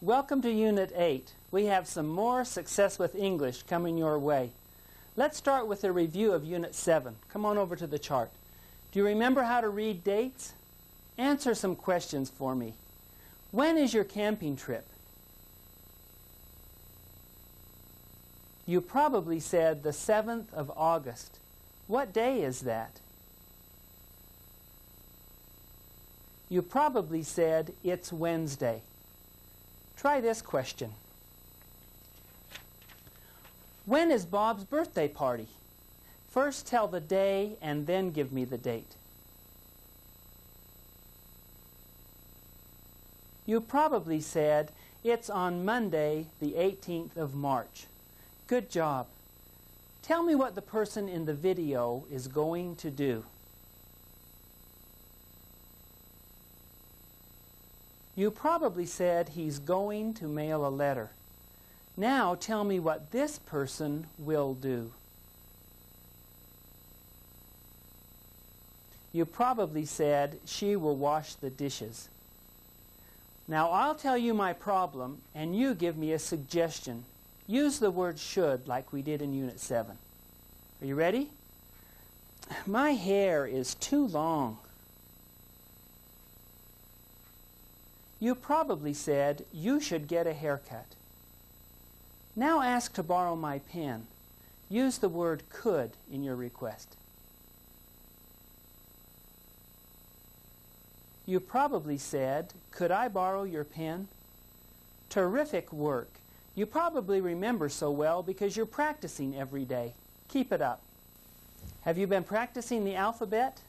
Welcome to Unit 8. We have some more Success with English coming your way. Let's start with a review of Unit 7. Come on over to the chart. Do you remember how to read dates? Answer some questions for me. When is your camping trip? You probably said the 7th of August. What day is that? You probably said it's Wednesday. Try this question. When is Bob's birthday party? First tell the day and then give me the date. You probably said it's on Monday, the 18th of March. Good job. Tell me what the person in the video is going to do. You probably said he's going to mail a letter. Now tell me what this person will do. You probably said she will wash the dishes. Now I'll tell you my problem and you give me a suggestion. Use the word should like we did in Unit 7. Are you ready? My hair is too long. You probably said you should get a haircut. Now ask to borrow my pen. Use the word could in your request. You probably said, could I borrow your pen? Terrific work. You probably remember so well because you're practicing every day. Keep it up. Have you been practicing the alphabet?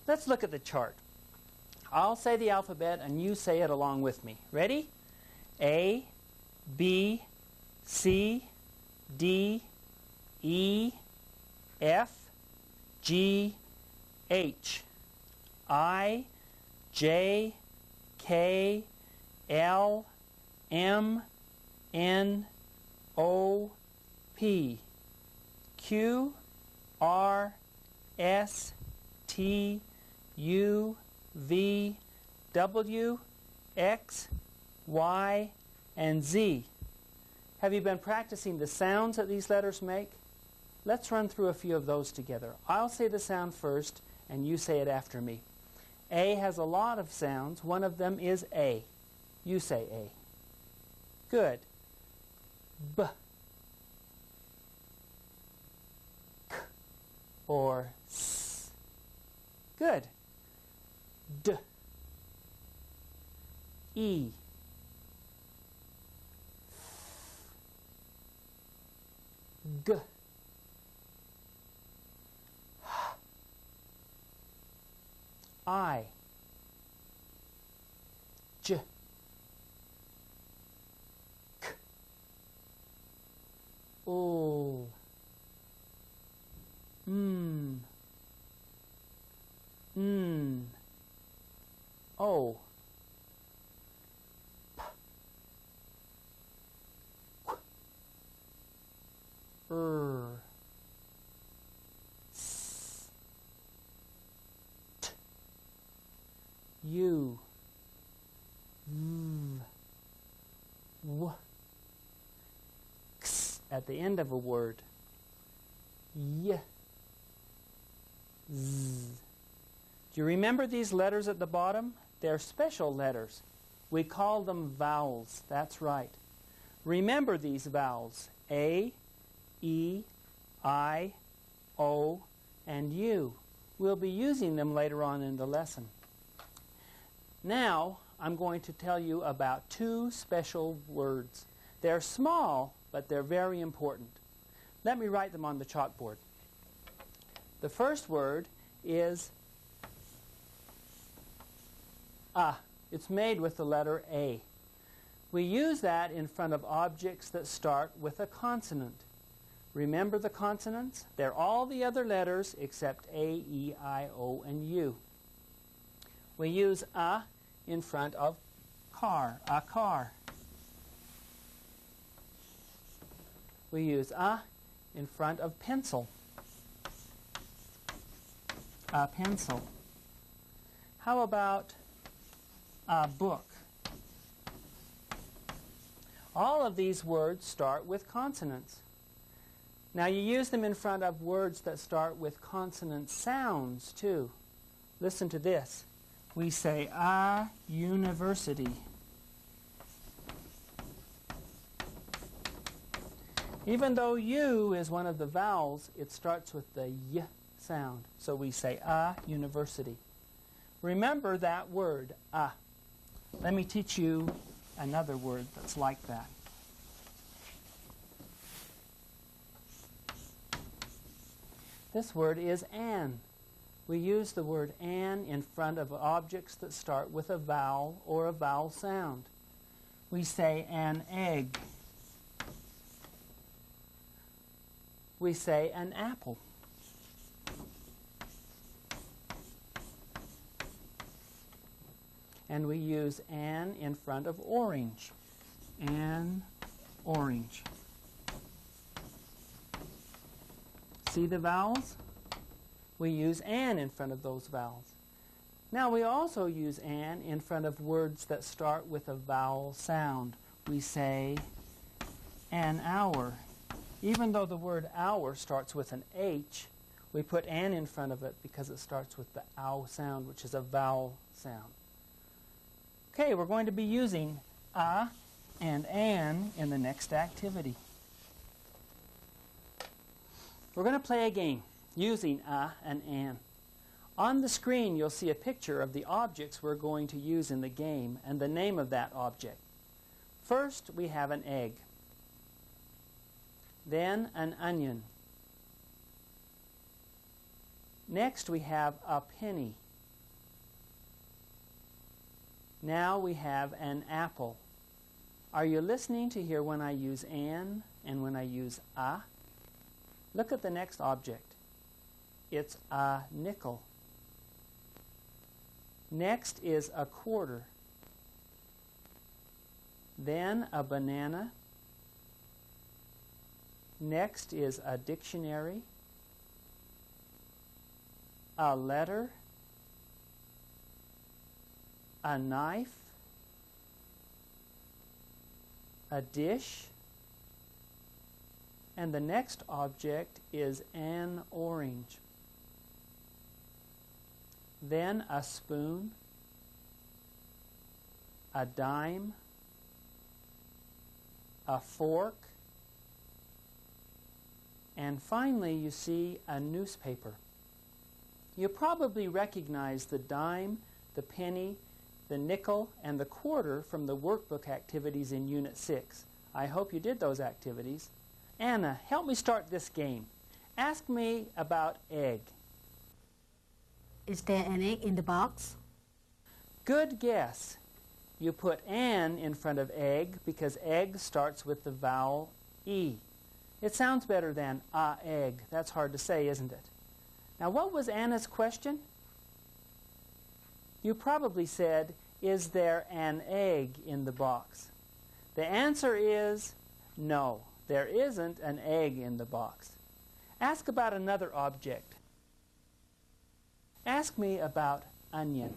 Let's look at the chart. I'll say the alphabet and you say it along with me. Ready? A, B, C, D, E, F, G, H, I, J, K, L, M, N, O, P, Q, R, S, T, U, V, W, X, Y, and Z. Have you been practicing the sounds that these letters make? Let's run through a few of those together. I'll say the sound first, and you say it after me. A has a lot of sounds. One of them is A. You say A. Good. B. K. Or S. Good. D. E. G. H. I. J. K. O. M. N. O. P. Q. S. T. U. V. W. X at the end of a word. Y. Z. Do you remember these letters at the bottom? They're special letters. We call them vowels. That's right. Remember these vowels. A, E, I, O, and U. We'll be using them later on in the lesson. Now, I'm going to tell you about two special words. They're small, but they're very important. Let me write them on the chalkboard. The first word is A. It's made with the letter A. We use that in front of objects that start with a consonant. Remember the consonants? They're all the other letters except A, E, I, O, and U. We use A in front of car, a car. We use A in front of pencil, a pencil. How about a book? All of these words start with consonants. Now you use them in front of words that start with consonant sounds too. Listen to this. We say a university. Even though U is one of the vowels, it starts with the Y sound. So we say a university. Remember that word, a. Let me teach you another word that's like that. This word is an. We use the word an in front of objects that start with a vowel or a vowel sound. We say an egg. We say an apple. And we use an in front of orange. An orange. See the vowels? We use an in front of those vowels. Now we also use an in front of words that start with a vowel sound. We say an hour. Even though the word hour starts with an H, we put an in front of it because it starts with the ow sound, which is a vowel sound. Okay, we're going to be using a and an in the next activity. We're going to play a game using a and an. On the screen you'll see a picture of the objects we're going to use in the game and the name of that object. First we have an egg. Then an onion. Next we have a penny. Now we have an apple. Are you listening to hear when I use an and when I use a? Look at the next object. It's a nickel. Next is a quarter. Then a banana. Next is a dictionary, a letter, a knife, a dish, and the next object is an orange. Then a spoon, a dime, a fork, and finally you see a newspaper. You probably recognize the dime, the penny, the nickel, and the quarter from the workbook activities in Unit 6. I hope you did those activities. Anna, help me start this game. Ask me about egg. Is there an egg in the box? Good guess. You put an in front of egg because egg starts with the vowel E. It sounds better than a egg. That's hard to say, isn't it? Now, what was Anna's question? You probably said, is there an egg in the box? The answer is no, there isn't an egg in the box. Ask about another object. Ask me about onion.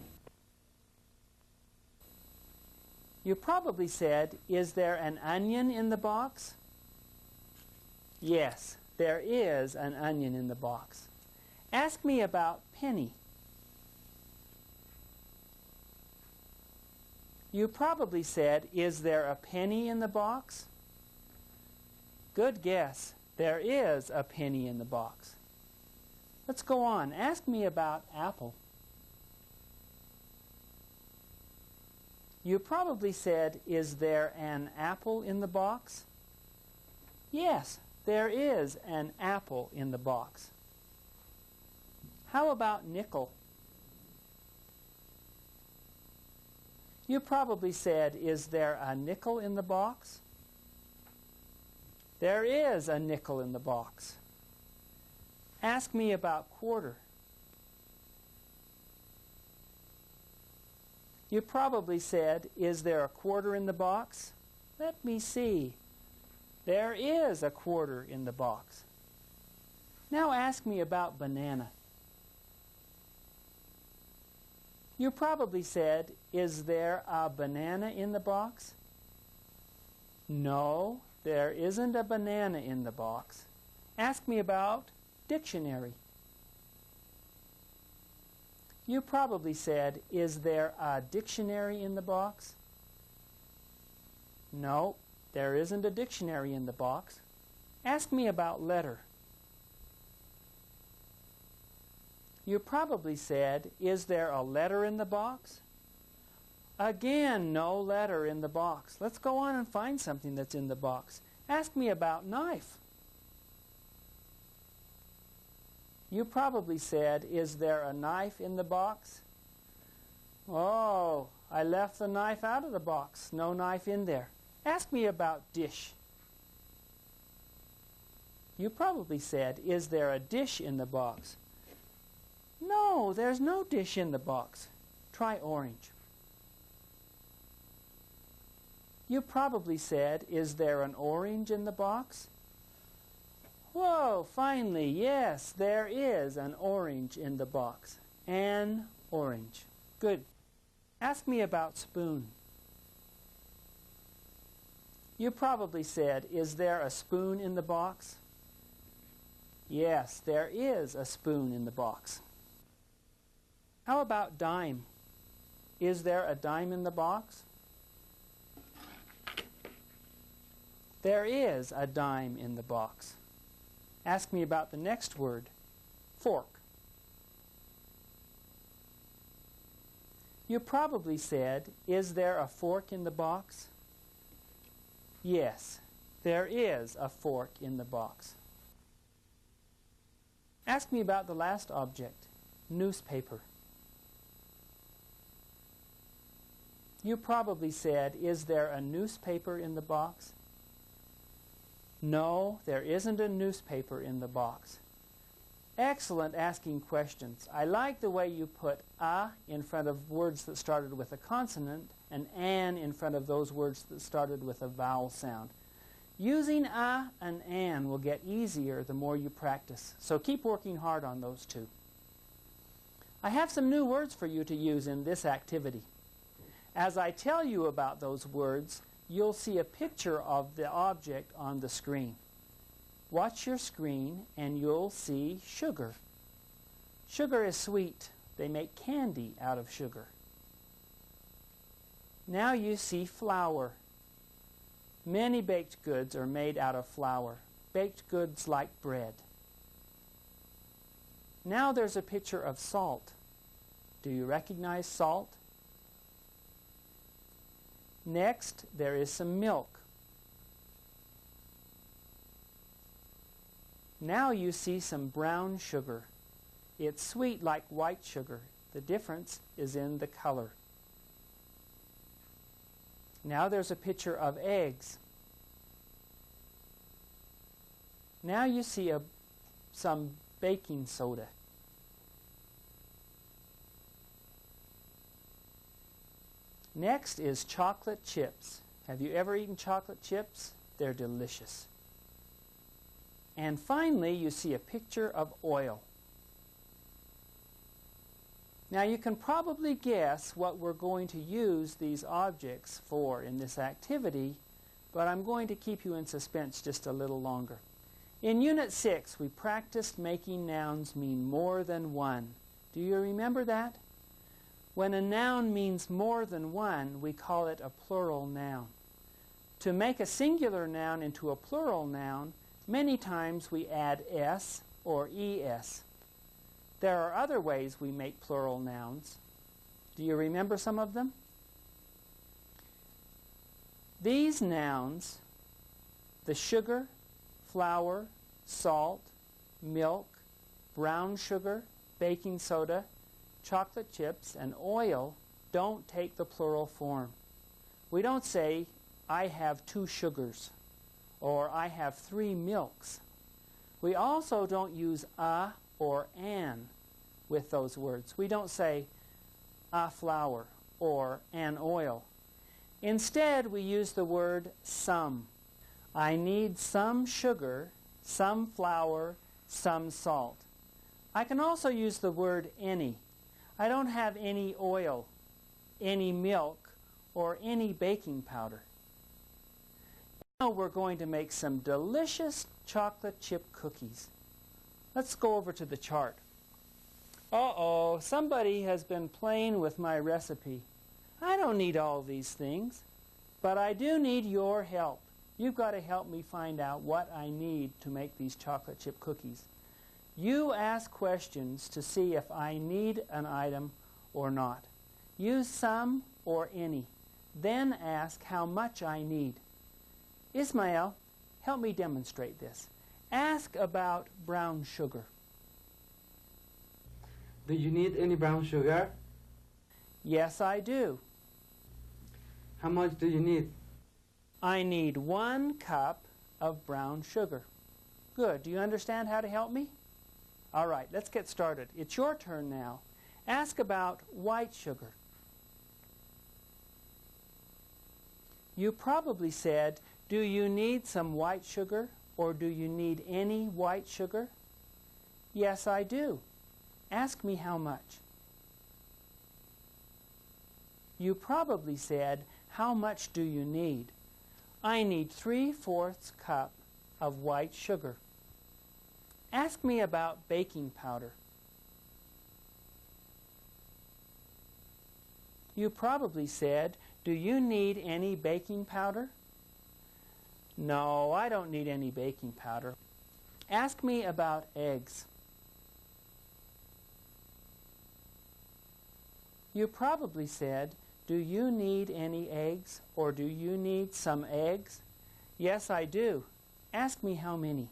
You probably said, is there an onion in the box? Yes, there is an onion in the box. Ask me about penny. You probably said, is there a penny in the box? Good guess. There is a penny in the box. Let's go on. Ask me about apple. You probably said, is there an apple in the box? Yes, there is an apple in the box. How about nickel? You probably said, is there a nickel in the box? There is a nickel in the box. Ask me about quarter. You probably said, is there a quarter in the box? Let me see. There is a quarter in the box. Now ask me about banana. You probably said, is there a banana in the box? No, there isn't a banana in the box. Ask me about dictionary. You probably said, is there a dictionary in the box? No, there isn't a dictionary in the box. Ask me about letter. You probably said, is there a letter in the box? Again, no letter in the box. Let's go on and find something that's in the box. Ask me about knife. You probably said, is there a knife in the box? Oh, I left the knife out of the box. No knife in there. Ask me about dish. You probably said, is there a dish in the box? No, there's no dish in the box. Try orange. You probably said, is there an orange in the box? Whoa, finally, yes, there is an orange in the box. An orange. Good. Ask me about spoon. You probably said, is there a spoon in the box? Yes, there is a spoon in the box. How about dime? Is there a dime in the box? There is a dime in the box. Ask me about the next word, fork. You probably said, is there a fork in the box? Yes, there is a fork in the box. Ask me about the last object, newspaper. You probably said, is there a newspaper in the box? No, there isn't a newspaper in the box. Excellent asking questions. I like the way you put a in front of words that started with a consonant and an in front of those words that started with a vowel sound. Using a and an will get easier the more you practice, so keep working hard on those two. I have some new words for you to use in this activity. As I tell you about those words, you'll see a picture of the object on the screen. Watch your screen and you'll see sugar. Sugar is sweet. They make candy out of sugar. Now you see flour. Many baked goods are made out of flour. Baked goods like bread. Now there's a picture of salt. Do you recognize salt? Next, there is some milk. Now you see some brown sugar. It's sweet like white sugar. The difference is in the color. Now there's a picture of eggs. Now you see some baking soda. Next is chocolate chips. Have you ever eaten chocolate chips? They're delicious. And finally, you see a picture of oil. Now you can probably guess what we're going to use these objects for in this activity, but I'm going to keep you in suspense just a little longer. In Unit 6, we practiced making nouns mean more than one. Do you remember that? When a noun means more than one, we call it a plural noun. To make a singular noun into a plural noun, many times we add s or es. There are other ways we make plural nouns. Do you remember some of them? These nouns, the sugar, flour, salt, milk, brown sugar, baking soda, chocolate chips, and oil, don't take the plural form. We don't say, I have 2 sugars, or I have 3 milks. We also don't use a or an with those words. We don't say a flour or an oil. Instead, we use the word some. I need some sugar, some flour, some salt. I can also use the word any. I don't have any oil, any milk, or any baking powder. we're going to make some delicious chocolate chip cookies. Let's go over to the chart. Uh-oh, somebody has been playing with my recipe. I don't need all these things, but I do need your help. You've got to help me find out what I need to make these chocolate chip cookies. You ask questions to see if I need an item or not. Use some or any. Then ask how much I need. Ismael, help me demonstrate this. Ask about brown sugar. Do you need any brown sugar? Yes, I do. How much do you need? I need 1 cup of brown sugar. Good. Do you understand how to help me? All right, let's get started. It's your turn now. Ask about white sugar. You probably said, do you need some white sugar or do you need any white sugar? Yes, I do. Ask me how much. You probably said, how much do you need? I need 3/4 cup of white sugar. Ask me about baking powder. You probably said, do you need any baking powder? No, I don't need any baking powder. Ask me about eggs. You probably said, do you need any eggs or do you need some eggs? Yes, I do. Ask me how many.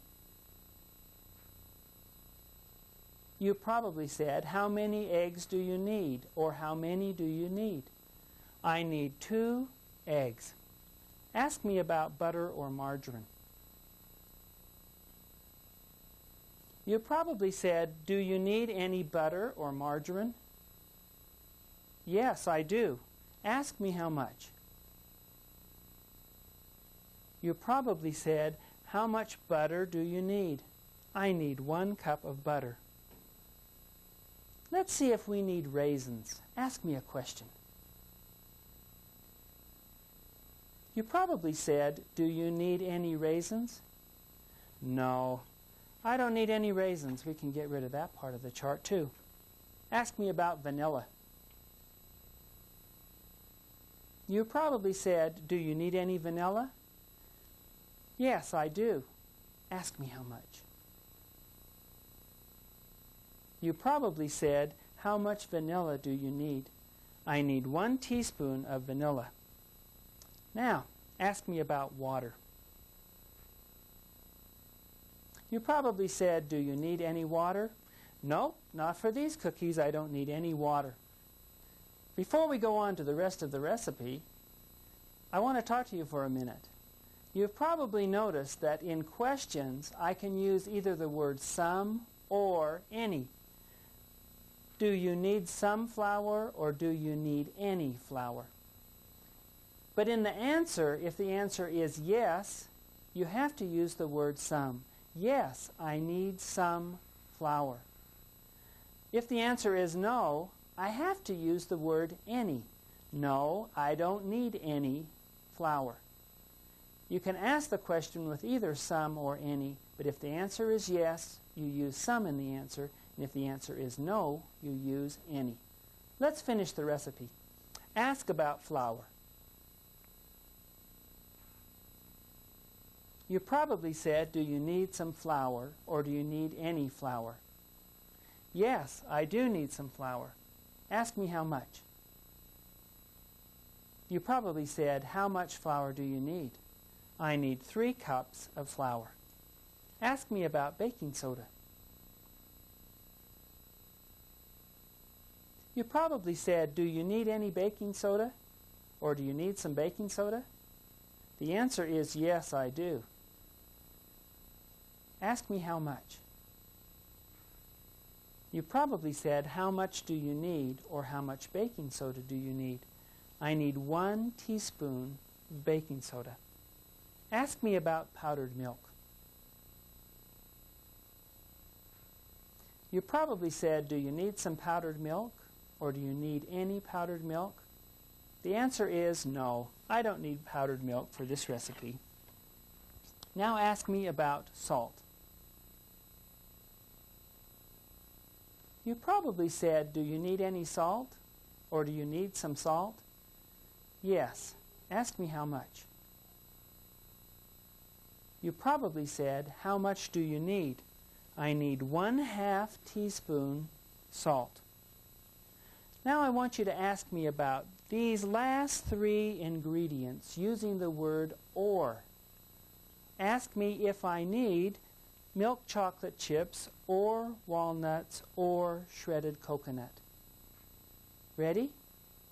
You probably said, how many eggs do you need or how many do you need? I need 2 eggs. Ask me about butter or margarine. You probably said, do you need any butter or margarine? Yes, I do. Ask me how much. You probably said, how much butter do you need? I need 1 cup of butter. Let's see if we need raisins. Ask me a question. You probably said, do you need any raisins? No, I don't need any raisins. We can get rid of that part of the chart too. Ask me about vanilla. You probably said, do you need any vanilla? Yes, I do. Ask me how much. You probably said, how much vanilla do you need? I need 1 teaspoon of vanilla. Now, ask me about water. You probably said, do you need any water? No, not for these cookies. I don't need any water. Before we go on to the rest of the recipe, I want to talk to you for a minute. You've probably noticed that in questions, I can use either the word some or any. Do you need some flour or do you need any flour? But in the answer, if the answer is yes, you have to use the word some. Yes, I need some flour. If the answer is no, I have to use the word any. No, I don't need any flour. You can ask the question with either some or any, but if the answer is yes, you use some in the answer, and if the answer is no, you use any. Let's finish the recipe. Ask about flour. You probably said, do you need some flour or do you need any flour? Yes, I do need some flour. Ask me how much. You probably said, how much flour do you need? I need 3 cups of flour. Ask me about baking soda. You probably said, do you need any baking soda? Or do you need some baking soda? The answer is yes, I do. Ask me how much. You probably said, how much do you need or how much baking soda do you need? I need 1 teaspoon of baking soda. Ask me about powdered milk. You probably said, do you need some powdered milk or do you need any powdered milk? The answer is no. I don't need powdered milk for this recipe. Now ask me about salt. You probably said, do you need any salt? Or do you need some salt? Yes. Ask me how much. You probably said, how much do you need? I need 1/2 teaspoon salt. Now I want you to ask me about these last 3 ingredients using the word or. Ask me if I need milk chocolate chips or walnuts or shredded coconut. Ready?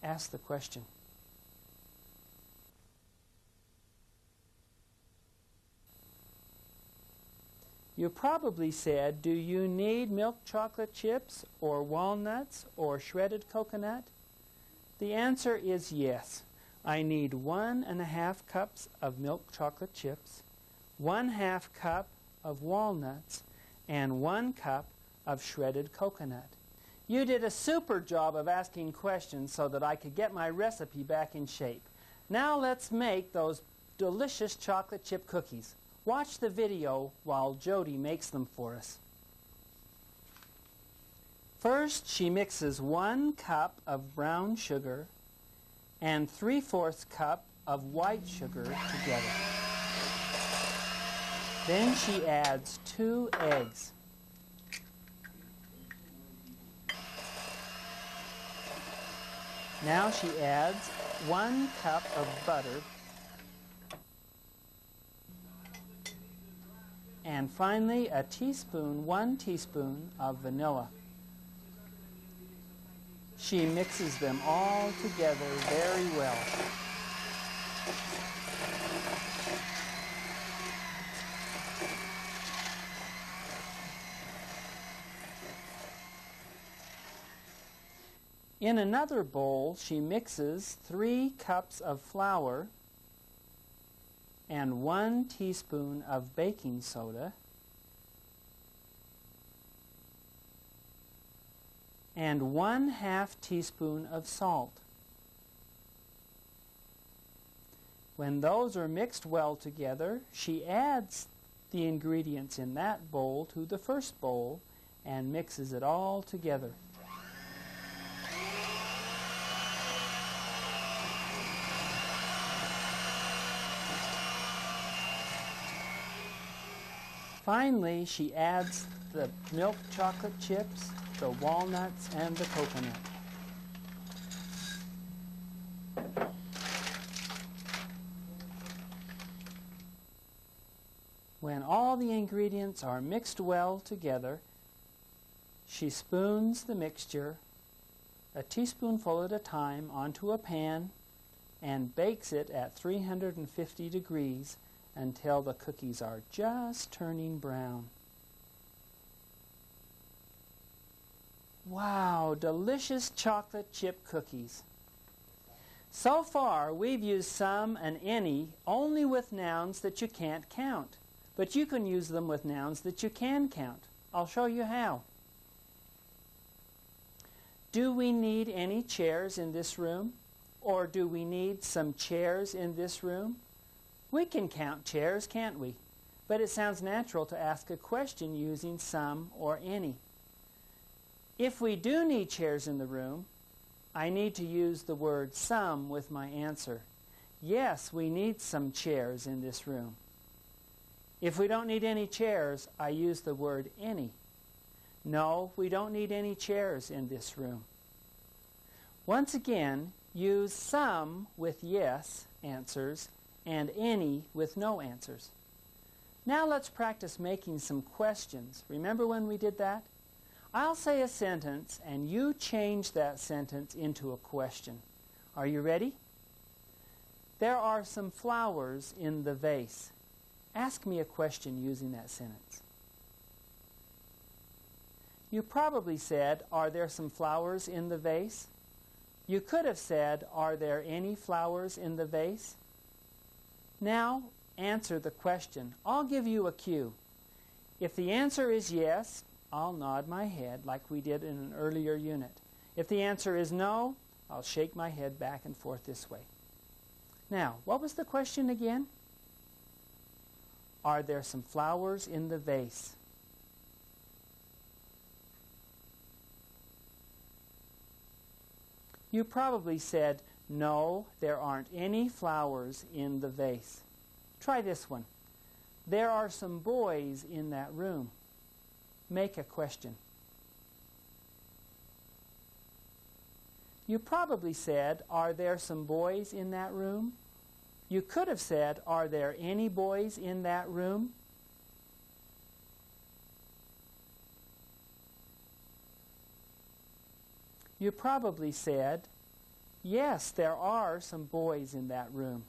Ask the question. You probably said, do you need milk chocolate chips or walnuts or shredded coconut? The answer is yes. I need 1.5 cups of milk chocolate chips, 1/2 cup of walnuts, and 1 cup of shredded coconut. You did a super job of asking questions so that I could get my recipe back in shape. Now let's make those delicious chocolate chip cookies. Watch the video while Jody makes them for us. First, she mixes 1 cup of brown sugar and 3/4 cup of white sugar together. Then she adds 2 eggs. Now she adds 1 cup of butter. And finally, 1 teaspoon of vanilla. She mixes them all together very well. In another bowl, she mixes 3 cups of flour and 1 teaspoon of baking soda and 1/2 teaspoon of salt. When those are mixed well together, she adds the ingredients in that bowl to the first bowl and mixes it all together. Finally, she adds the milk chocolate chips, the walnuts, and the coconut. When all the ingredients are mixed well together, she spoons the mixture a teaspoonful at a time onto a pan and bakes it at 350 degrees until the cookies are just turning brown. Wow, delicious chocolate chip cookies. So far, we've used some and any only with nouns that you can't count, but you can use them with nouns that you can count. I'll show you how. Do we need any chairs in this room? Or do we need some chairs in this room? We can count chairs, can't we? But it sounds natural to ask a question using some or any. If we do need chairs in the room, I need to use the word some with my answer. Yes, we need some chairs in this room. If we don't need any chairs, I use the word any. No, we don't need any chairs in this room. Once again, use some with yes answers and any with no answers. Now let's practice making some questions. Remember when we did that? I'll say a sentence and you change that sentence into a question. Are you ready? There are some flowers in the vase. Ask me a question using that sentence. You probably said, are there some flowers in the vase? You could have said, are there any flowers in the vase? Now, answer the question. I'll give you a cue. If the answer is yes, I'll nod my head like we did in an earlier unit. If the answer is no, I'll shake my head back and forth this way. Now, what was the question again? Are there some flowers in the vase? You probably said, no, there aren't any flowers in the vase. Try this one. There are some boys in that room. Make a question. You probably said, are there some boys in that room? You could have said, are there any boys in that room? You probably said, yes, there are some boys in that room.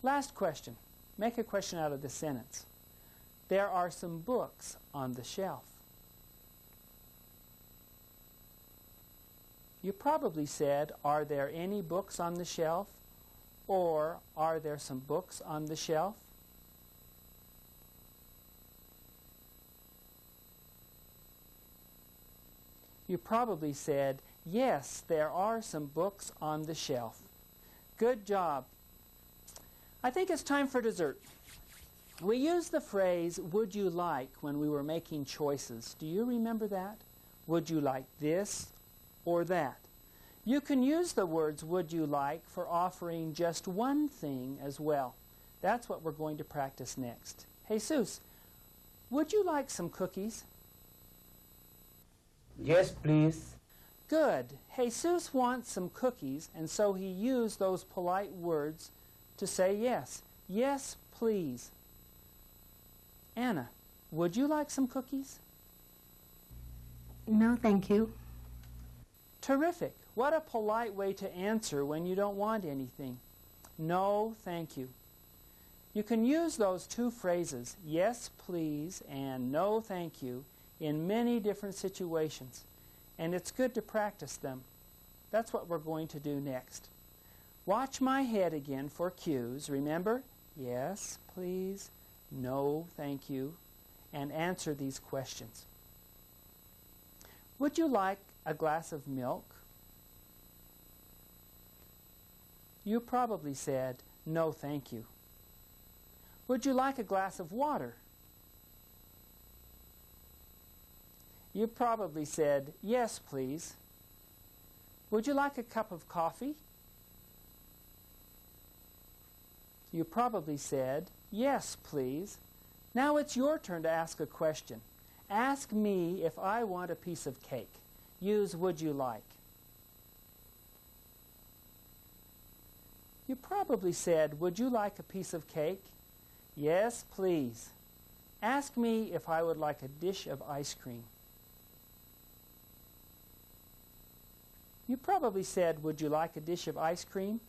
Last question. Make a question out of the sentence. There are some books on the shelf. You probably said, are there any books on the shelf? Or, are there some books on the shelf? You probably said, yes, there are some books on the shelf. Good job. I think it's time for dessert. We used the phrase, would you like, when we were making choices. Do you remember that? Would you like this or that? You can use the words would you like for offering just one thing as well. That's what we're going to practice next. Jesus, would you like some cookies? Yes, please. Good. Jesus wants some cookies, and so he used those polite words to say yes. Yes, please. Anna, would you like some cookies? No, thank you. Terrific. What a polite way to answer when you don't want anything. No, thank you. You can use those two phrases, yes, please, and no, thank you, in many different situations. And it's good to practice them. That's what we're going to do next. Watch my head again for cues. Remember? Yes, please. No, thank you. And answer these questions. Would you like a glass of milk? You probably said, no, thank you. Would you like a glass of water? You probably said, yes, please. Would you like a cup of coffee? You probably said, yes, please. Now it's your turn to ask a question. Ask me if I want a piece of cake. Use would you like. You probably said, would you like a piece of cake? Yes, please. Ask me if I would like a dish of ice cream. You probably said, would you like a dish of ice cream?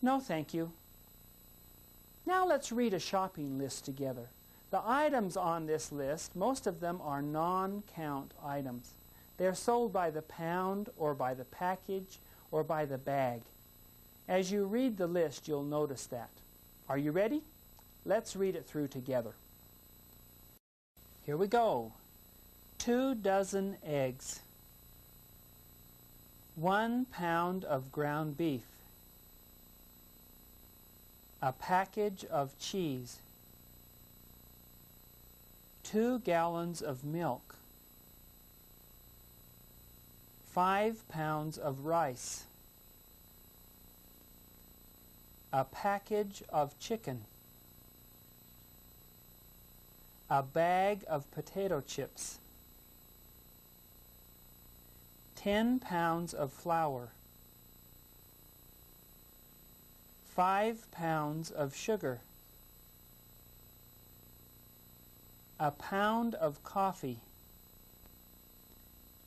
No, thank you. Now let's read a shopping list together. The items on this list, most of them are non-count items. They're sold by the pound or by the package or by the bag. As you read the list, you'll notice that. Are you ready? Let's read it through together. Here we go. 2 dozen eggs. 1 pound of ground beef. A package of cheese. 2 gallons of milk. 5 pounds of rice. A package of chicken. A bag of potato chips. 10 pounds of flour. 5 pounds of sugar. A pound of coffee.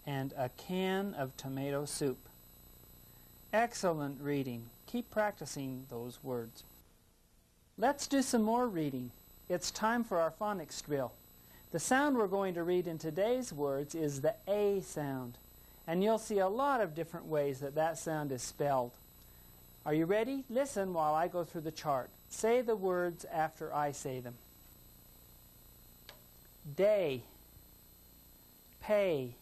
And a can of tomato soup. Excellent reading. Keep practicing those words. Let's do some more reading. It's time for our phonics drill. The sound we're going to read in today's words is the A sound. And you'll see a lot of different ways that that sound is spelled. Are you ready? Listen while I go through the chart. Say the words after I say them. Day, pay,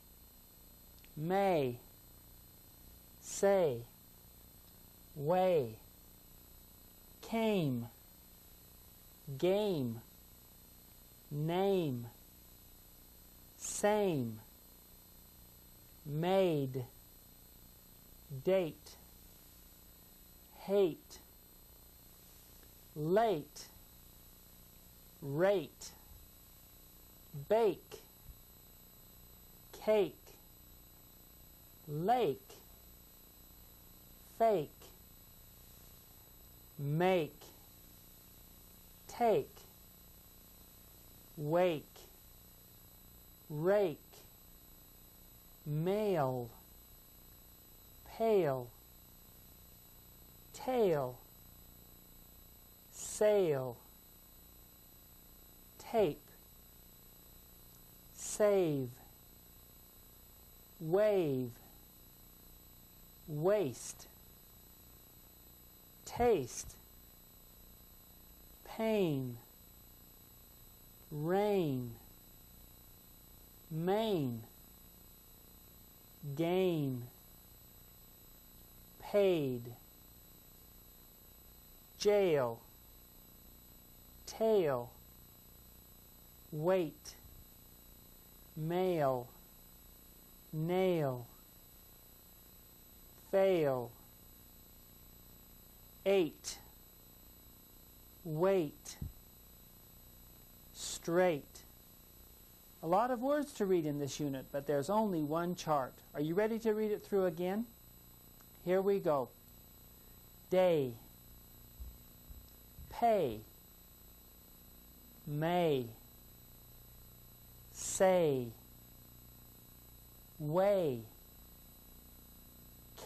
may, say, way, came, game, name, same, made, date, hate, late, rate, bake, cake, lake, fake, make, take, wake, rake, mail, pale, tail, sail, tape, save, wave, waste, taste, pain, rain, main, gain, paid, jail, tail, weight, mail, nail, fail, eight, wait, straight. A lot of words to read in this unit, but there's only one chart. Are you ready to read it through again? Here we go. Day, pay, may, say, way,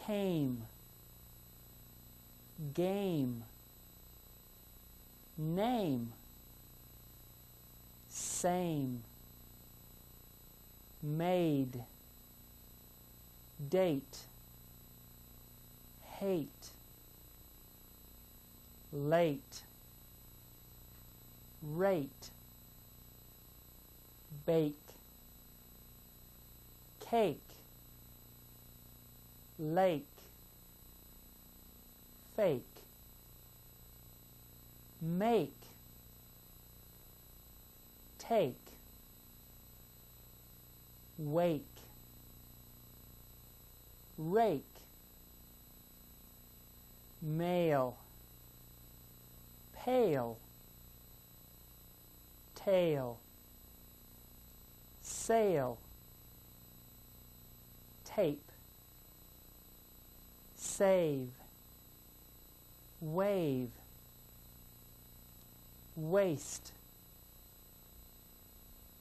came, game, name, same, made, date, hate, late, rate, bake, cake, lake, fake, make, take, wake, rake, mail, pale, tail, sail, tape, save, wave, waste,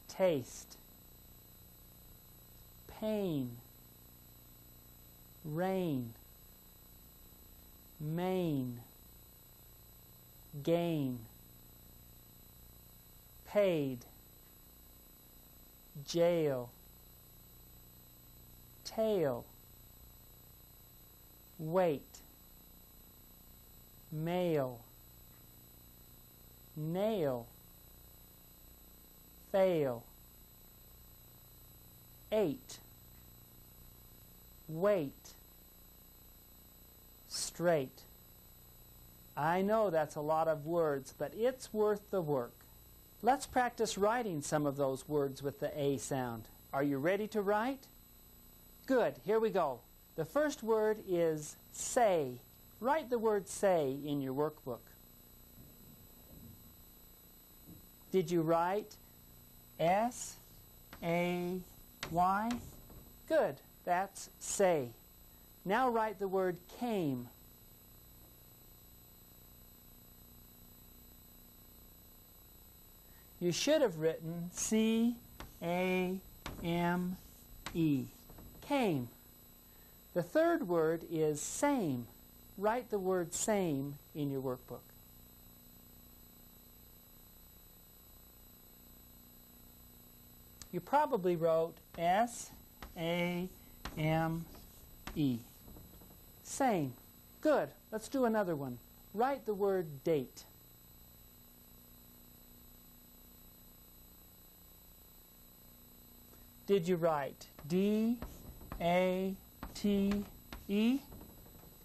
taste, pain, rain, main, gain, paid, jail, tail, weight, mail, nail, fail, eight, wait, straight. I know that's a lot of words, but it's worth the work. Let's practice writing some of those words with the A sound. Are you ready to write? Good, here we go. The first word is say. Write the word say in your workbook. Did you write S-A-Y? Good, that's say. Now write the word came. You should have written C-A-M-E. Came. The third word is same. Write the word same in your workbook. You probably wrote S-A-M-E. Same. Good. Let's do another one. Write the word date. Did you write D-A-T-E?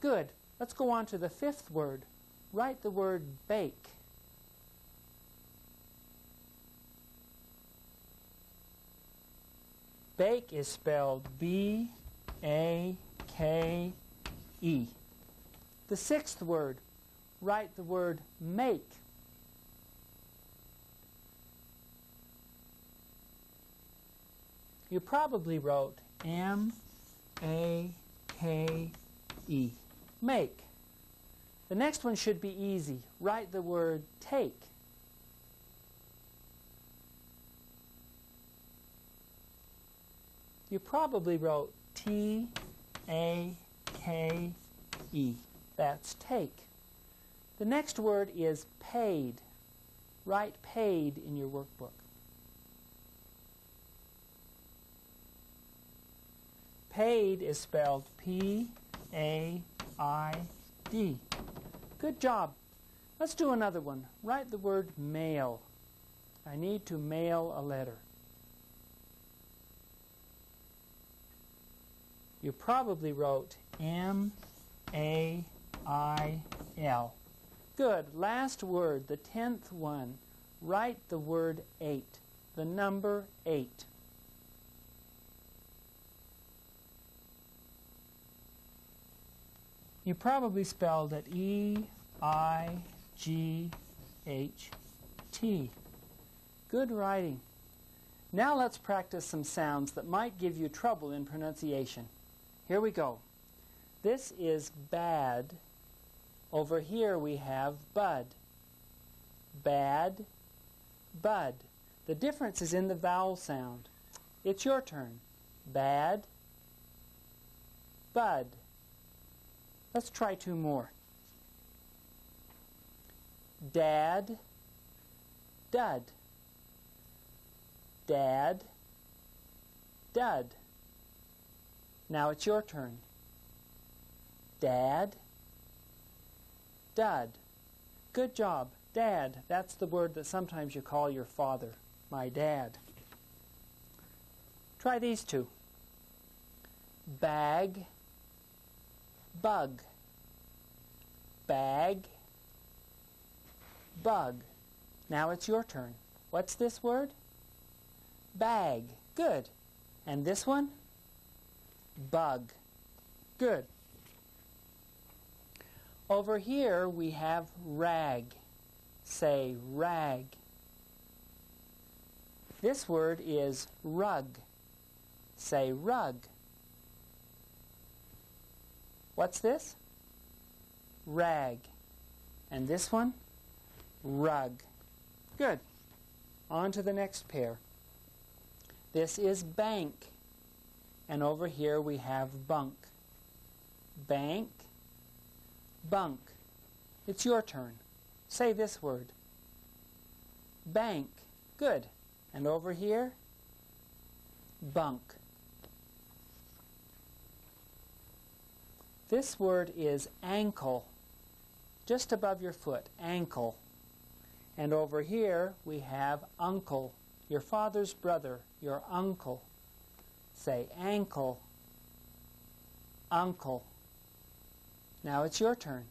Good. Let's go on to the fifth word. Write the word bake. Bake is spelled B-A-K-E. The sixth word, write the word make. You probably wrote M-A-K-E. Make. The next one should be easy. Write the word take. You probably wrote T-A-K-E. That's take. The next word is paid. Write paid in your workbook. Paid is spelled P-A-I-D. Good job. Let's do another one. Write the word mail. I need to mail a letter. You probably wrote M-A-I-L. Good. Last word, the 10th one. Write the word 8, the number 8. You probably spelled it E-I-G-H-T. Good writing. Now let's practice some sounds that might give you trouble in pronunciation. Here we go. This is bad. Over here we have bud. Bad, bud. The difference is in the vowel sound. It's your turn. Bad, bud. Let's try two more. Dad, dud. Dad, dud. Now it's your turn. Dad, dud. Good job. Dad, that's the word that sometimes you call your father. My dad. Try these two. Bag, bug. Bag, bug. Now it's your turn. What's this word? Bag. Good. And this one? Bug. Good. Over here we have rag. Say rag. This word is rug. Say rug. What's this? Rag. And this one? Rug. Good. On to the next pair. This is bank. And over here we have bunk. Bank, bunk. It's your turn. Say this word. Bank. Good. And over here? Bunk. This word is ankle. Just above your foot. Ankle. And over here we have uncle. Your father's brother. Your uncle. Say ankle. Uncle. Now it's your turn.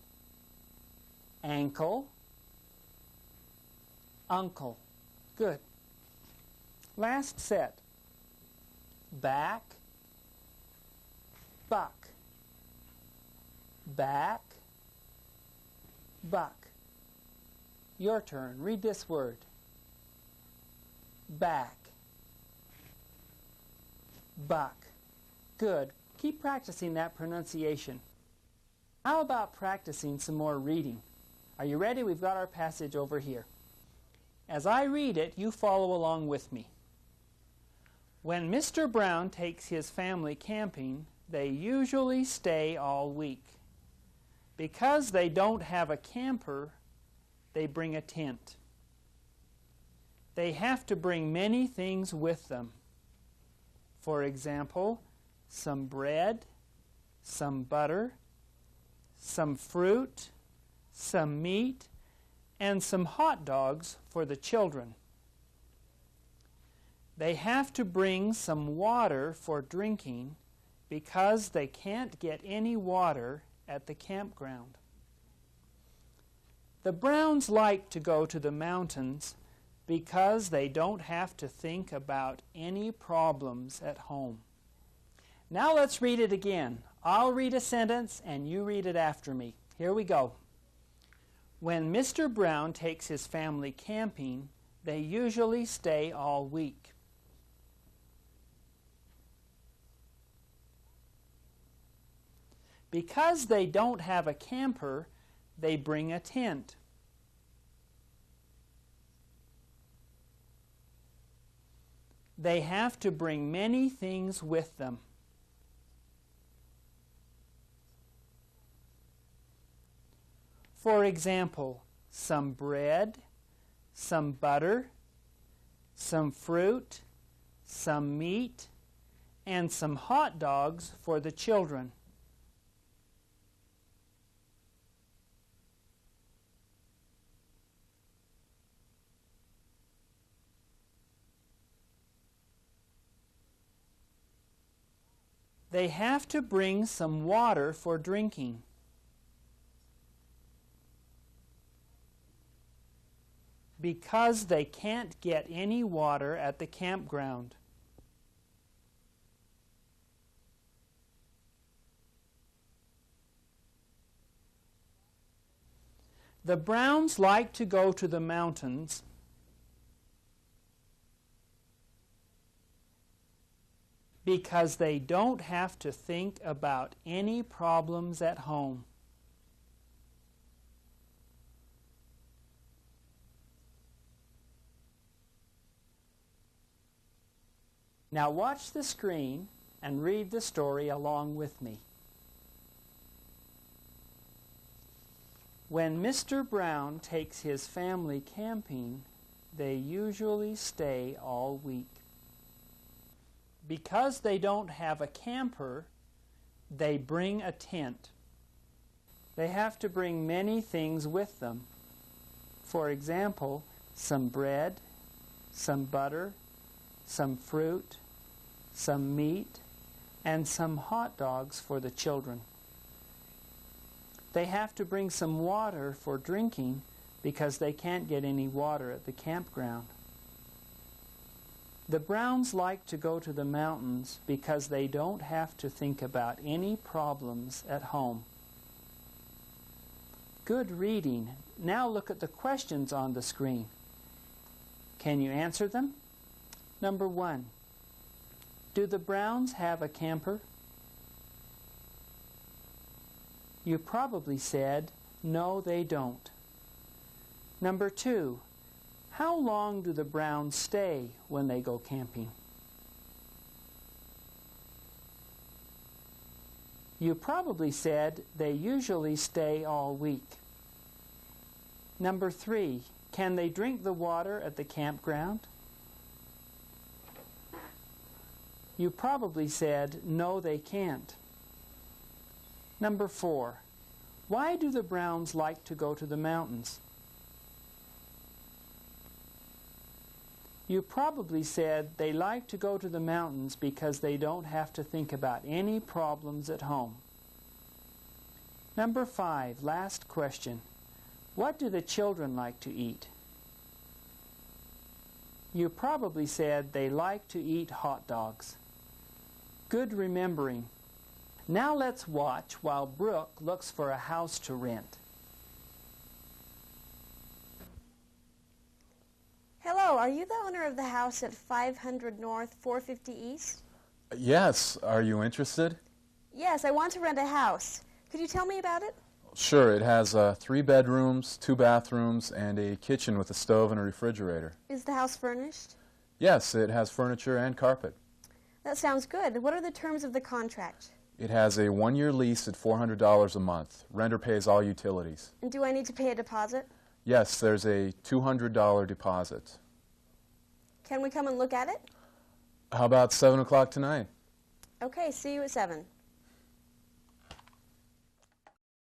Ankle. Uncle. Good. Last set. Back. Buck. Back. Buck. Your turn. Read this word. Back. Buck. Good. Keep practicing that pronunciation. How about practicing some more reading? Are you ready? We've got our passage over here. As I read it, you follow along with me. When Mr. Brown takes his family camping, they usually stay all week. Because they don't have a camper, they bring a tent. They have to bring many things with them. For example, some bread, some butter, some fruit, some meat, and some hot dogs for the children. They have to bring some water for drinking because they can't get any water at the campground. The Browns like to go to the mountains because they don't have to think about any problems at home. Now let's read it again. I'll read a sentence and you read it after me. Here we go. When Mr. Brown takes his family camping, they usually stay all week. Because they don't have a camper, they bring a tent. They have to bring many things with them. For example, some bread, some butter, some fruit, some meat, and some hot dogs for the children. They have to bring some water for drinking. Because they can't get any water at the campground. The Browns like to go to the mountains because they don't have to think about any problems at home. Now watch the screen and read the story along with me. When Mr. Brown takes his family camping, they usually stay all week. Because they don't have a camper, they bring a tent. They have to bring many things with them. For example, some bread, some butter, some fruit, some meat, and some hot dogs for the children. They have to bring some water for drinking because they can't get any water at the campground. The Browns like to go to the mountains because they don't have to think about any problems at home. Good reading. Now look at the questions on the screen. Can you answer them? Number 1. Do the Browns have a camper? You probably said, no, they don't. Number 2. How long do the Browns stay when they go camping? You probably said they usually stay all week. Number 3. Can they drink the water at the campground? You probably said, no, they can't. Number 4. Why do the Browns like to go to the mountains? You probably said they like to go to the mountains because they don't have to think about any problems at home. Number 5, last question. What do the children like to eat? You probably said they like to eat hot dogs. Good remembering. Now let's watch while Brooke looks for a house to rent. Hello, are you the owner of the house at 500 North, 450 East? Yes. Are you interested? Yes, I want to rent a house. Could you tell me about it? Sure. It has 3 bedrooms, 2 bathrooms, and a kitchen with a stove and a refrigerator. Is the house furnished? Yes, it has furniture and carpet. That sounds good. What are the terms of the contract? It has a 1-year lease at $400 a month. Renter pays all utilities. And do I need to pay a deposit? Yes, there's a $200 deposit. Can we come and look at it? How about 7 o'clock tonight? Okay, see you at 7.